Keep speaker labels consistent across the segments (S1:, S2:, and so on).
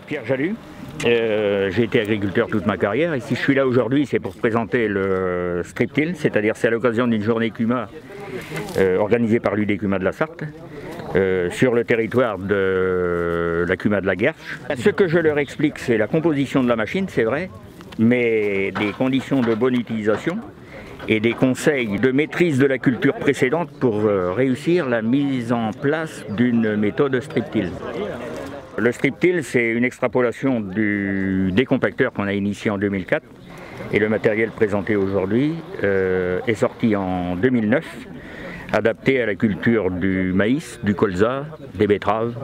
S1: Pierre Jalut, j'ai été agriculteur toute ma carrière et si je suis là aujourd'hui c'est pour présenter le strip-till, c'est-à-dire c'est à l'occasion d'une journée CUMA organisée par l'UDCUMA de la Sarthe sur le territoire de la CUMA de la Guerche. Ce que je leur explique c'est la composition de la machine, c'est vrai, mais des conditions de bonne utilisation et des conseils de maîtrise de la culture précédente pour réussir la mise en place d'une méthode strip-till. Le strip-till, c'est une extrapolation du décompacteur qu'on a initié en 2004 et le matériel présenté aujourd'hui est sorti en 2009, adapté à la culture du maïs, du colza, des betteraves,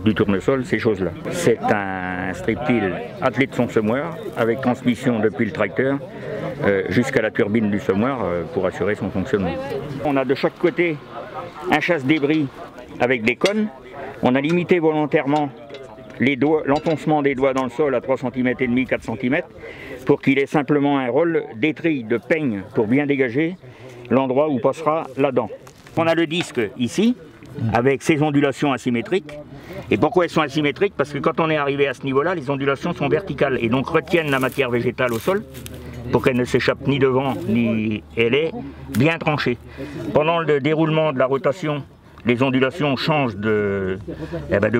S1: du tournesol, ces choses-là. C'est un strip-till attelé de son semoir avec transmission depuis le tracteur jusqu'à la turbine du semoir pour assurer son fonctionnement. On a de chaque côté un chasse-débris avec des cônes. On a limité volontairement l'enfoncement des doigts dans le sol à 3,5 cm, 4 cm, pour qu'il ait simplement un rôle d'étrille, de peigne, pour bien dégager l'endroit où passera la dent. On a le disque ici, avec ses ondulations asymétriques. Et pourquoi elles sont asymétriques? Parce que quand on est arrivé à ce niveau-là, les ondulations sont verticales et donc retiennent la matière végétale au sol, pour qu'elle ne s'échappe ni devant, ni elle est bien tranchée. Pendant le déroulement de la rotation, les ondulations changent de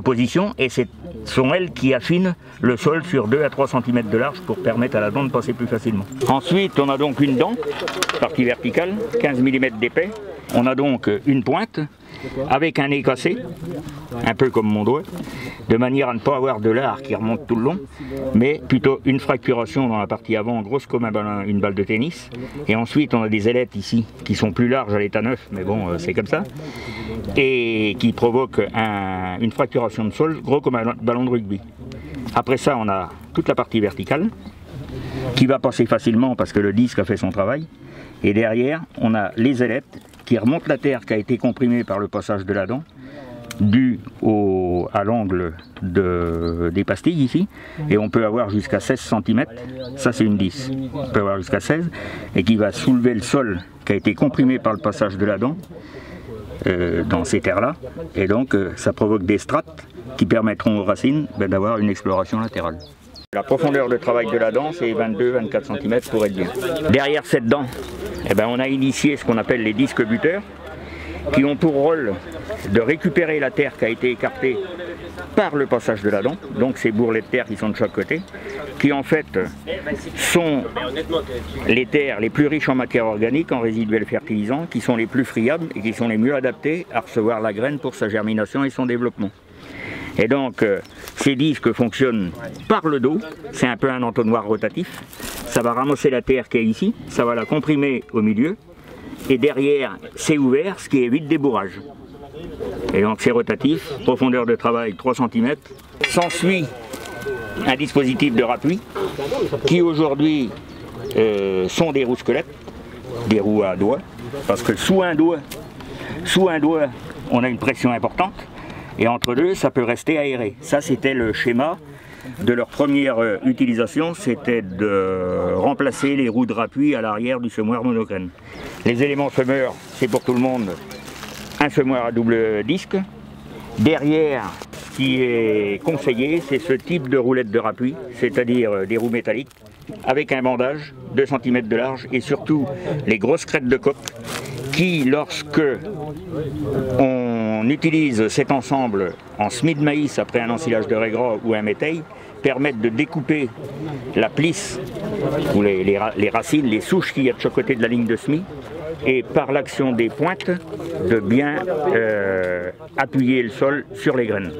S1: position et ce sont elles qui affinent le sol sur 2 à 3 cm de large pour permettre à la dent de passer plus facilement. Ensuite, on a donc une dent, partie verticale, 15 mm d'épais. On a donc une pointe avec un nez cassé, un peu comme mon doigt, de manière à ne pas avoir de lard qui remonte tout le long, mais plutôt une fracturation dans la partie avant, grosse comme une balle de tennis. Et ensuite, on a des ailettes ici qui sont plus larges à l'état neuf, mais bon, c'est comme ça, et qui provoquent une fracturation de sol gros comme un ballon de rugby. Après ça, on a toute la partie verticale qui va passer facilement parce que le disque a fait son travail. Et derrière, on a les ailettes qui remontent la terre qui a été comprimée par le passage de la dent, dû à l'angle des pastilles ici, et on peut avoir jusqu'à 16 cm, ça c'est une 10, on peut avoir jusqu'à 16, et qui va soulever le sol qui a été comprimé par le passage de la dent, dans ces terres-là, et donc ça provoque des strates qui permettront aux racines d'avoir une exploration latérale. La profondeur de travail de la dent, c'est 22-24 cm pour être bien. Derrière cette dent, on a initié ce qu'on appelle les disques buteurs, qui ont pour rôle de récupérer la terre qui a été écartée par le passage de la dent, donc ces bourrelets de terre qui sont de chaque côté, qui en fait sont les terres les plus riches en matière organique, en résiduels fertilisants, qui sont les plus friables et qui sont les mieux adaptés à recevoir la graine pour sa germination et son développement. Et donc ces disques fonctionnent par le dos, c'est un peu un entonnoir rotatif, ça va ramasser la terre qui est ici, ça va la comprimer au milieu, et derrière c'est ouvert, ce qui évite des bourrages. Et donc c'est rotatif, profondeur de travail 3 cm. S'ensuit un dispositif de rappui qui aujourd'hui sont des roues squelettes, des roues à doigts, parce que sous un doigt on a une pression importante et entre deux ça peut rester aéré. Ça c'était le schéma de leur première utilisation, c'était de remplacer les roues de rappui à l'arrière du semoir monocrène. Les éléments semeurs, c'est pour tout le monde un semoir à double disque. Derrière, ce qui est conseillé, c'est ce type de roulette de rappui, c'est-à-dire des roues métalliques, avec un bandage, 2 cm de large, et surtout les grosses crêtes de coque, qui, lorsque on utilise cet ensemble en semis de maïs après un ensilage de raies gras ou un métail, permettent de découper la plisse, ou les racines, les souches qu'il y a de chaque côté de la ligne de semis, et par l'action des pointes, de bien appuyer le sol sur les graines.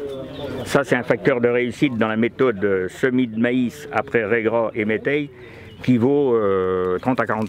S1: Ça c'est un facteur de réussite dans la méthode semis de maïs après raies gras et métail qui vaut 30 à 40%.